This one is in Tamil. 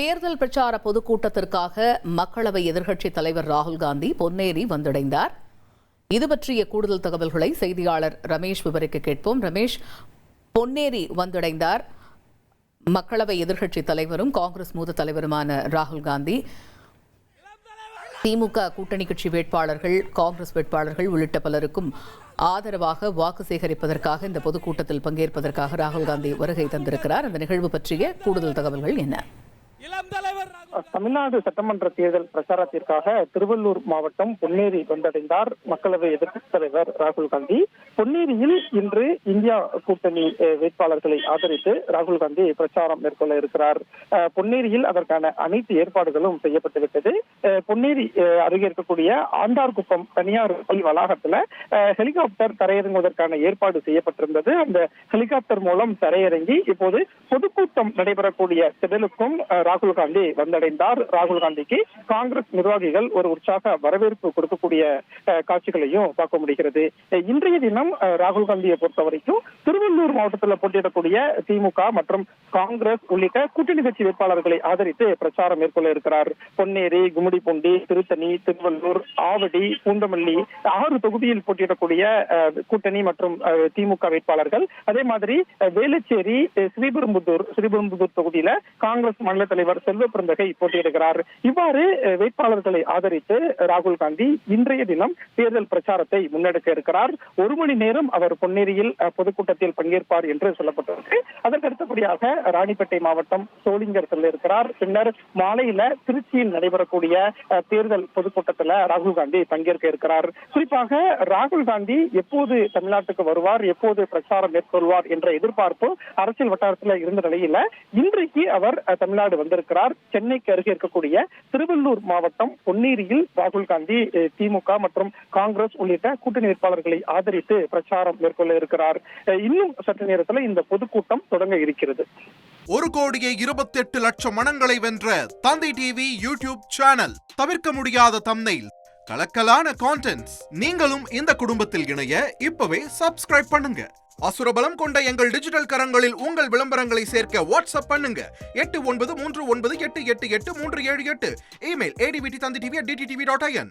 தேர்தல் பிரச்சார பொதுக்கூட்டத்திற்காக மக்களவை எதிர்க்கட்சித் தலைவர் ராகுல் காந்தி பொன்னேரி வந்தடைந்தார். இது பற்றிய கூடுதல் தகவல்களை செய்தியாளர் ரமேஷ் விவரிக்க கேட்போம். ரமேஷ், பொன்னேரி வந்தடைந்தார் மக்களவை எதிர்க்கட்சித் தலைவரும் காங்கிரஸ் மூத்த தலைவருமான ராகுல் காந்தி. திமுக கூட்டணி கட்சி வேட்பாளர்கள், காங்கிரஸ் வேட்பாளர்கள் உள்ளிட்ட பலருக்கும் ஆதரவாக வாக்கு சேகரிப்பதற்காக இந்த பொதுக்கூட்டத்தில் பங்கேற்பதற்காக ராகுல் காந்தி வருகை தந்திருக்கிறார். அந்த நிகழ்வு பற்றிய கூடுதல் தகவல்கள் என்ன? தமிழ்நாடு சட்டமன்ற தேர்தல் பிரச்சாரத்திற்காக திருவள்ளூர் மாவட்டம் பொன்னேரி வந்தடைந்தார் மக்களவை எதிர்க்கட்சித் தலைவர் ராகுல் காந்தி. பொன்னேரியில் இன்று இந்தியா கூட்டணி வேட்பாளர்களை ஆதரித்து ராகுல் காந்தி பிரச்சாரம் மேற்கொள்ள இருக்கிறார். பொன்னேரியில் அதற்கான அனைத்து ஏற்பாடுகளும் செய்யப்பட்டுவிட்டது. பொன்னேரி அருகே இருக்கக்கூடிய ஆண்டார்குப்பம் தனியார் பள்ளி வளாகத்துல ஹெலிகாப்டர் தரையிறங்குவதற்கான ஏற்பாடு செய்யப்பட்டிருந்தது. அந்த ஹெலிகாப்டர் மூலம் தரையிறங்கி இப்போது பொதுக்கூட்டம் நடைபெறக்கூடிய திடலுக்கும் ராகுல் காந்தி வந்தடைந்தார். ராகுல் காந்திக்கு காங்கிரஸ் நிர்வாகிகள் ஒரு உற்சாக வரவேற்பு கொடுக்கக்கூடிய காட்சிகளையும் பார்க்க முடிகிறது. இன்றைய தினம் ராகுல் காந்தியை பொறுத்த வரைக்கும் திருவள்ளூர் மாவட்டத்தில் போட்டியிடக்கூடிய திமுக மற்றும் காங்கிரஸ் உள்ளிட்ட கூட்டணி கட்சி வேட்பாளர்களை ஆதரித்து பிரச்சாரம் மேற்கொள்ள இருக்கிறார். பொன்னேரி, கும்மிடிப்பூண்டி, திருத்தணி, திருவள்ளூர், ஆவடி, பூந்தமல்லி 6 தொகுதியில் போட்டியிடக்கூடிய கூட்டணி மற்றும் திமுக வேட்பாளர்கள், அதே மாதிரி வேளச்சேரி, ஸ்ரீபெரும்புதூர் தொகுதியில காங்கிரஸ் மாநில தலைவர் செல்வ பிறந்தகை போட்டியிடுகிறார். இவ்வாறு வேட்பாளர்களை ஆதரித்து ராகுல் காந்தி இன்றைய தினம் தேர்தல் பிரச்சாரத்தை முன்னெடுக்க இருக்கிறார். 1 மணி நேரம் அவர் பொன்னேரியில் பொதுக்கூட்டத்தில் பங்கேற்பார் என்று சொல்லப்பட்டிருக்கு. அதற்கு அடுத்தபடியாக ராணிப்பேட்டை மாவட்டம் சோளிங்கர் செல்ல இருக்கிறார். பின்னர் மாலையில திருச்சியில் நடைபெறக்கூடிய தேர்தல் பொதுக்கூட்டத்தில் ராகுல் காந்தி பங்கேற்க இருக்கிறார். குறிப்பாக ராகுல் காந்தி எப்போது தமிழ்நாட்டுக்கு வருவார், எப்போது பிரச்சாரம் மேற்கொள்வார் என்ற எதிர்பார்ப்பு அரசியல் வட்டாரத்தில் இருந்த நிலையில இன்றைக்கு அவர் தமிழ்நாடு வந்திருக்கிறார். சென்னைக்கு அருகே இருக்கக்கூடிய திருவள்ளூர் மாவட்டம் பொன்னேரியில் ராகுல் காந்தி திமுக மற்றும் காங்கிரஸ் உள்ளிட்ட கூட்டணி வேட்பாளர்களை ஆதரித்து பிரச்சாரம் மேற்கொள்ள இருக்கிறார். இன்னும் சற்று நேரத்தில் இந்த பொதுக்கூட்டம் தொடங்க இருக்கிறது. 1,28,00,000 மனங்களை வென்ற தந்தி டிவி யூடியூப் சேனல். தவிர்க்க முடியாத தம்ப்நெயில், கலக்கலான கான்டென்ட்ஸ். நீங்களும் இந்த குடும்பத்தில் இணைய இப்பவே சப்ஸ்கிரைப் பண்ணுங்க. அசுரபலம் கொண்ட எங்கள் டிஜிட்டல் கரங்களில் உங்கள் விளம்பரங்களை சேர்க்க வாட்ஸ்அப் பண்ணுங்க. 8939888838. Email advtthanditv@dttv.in.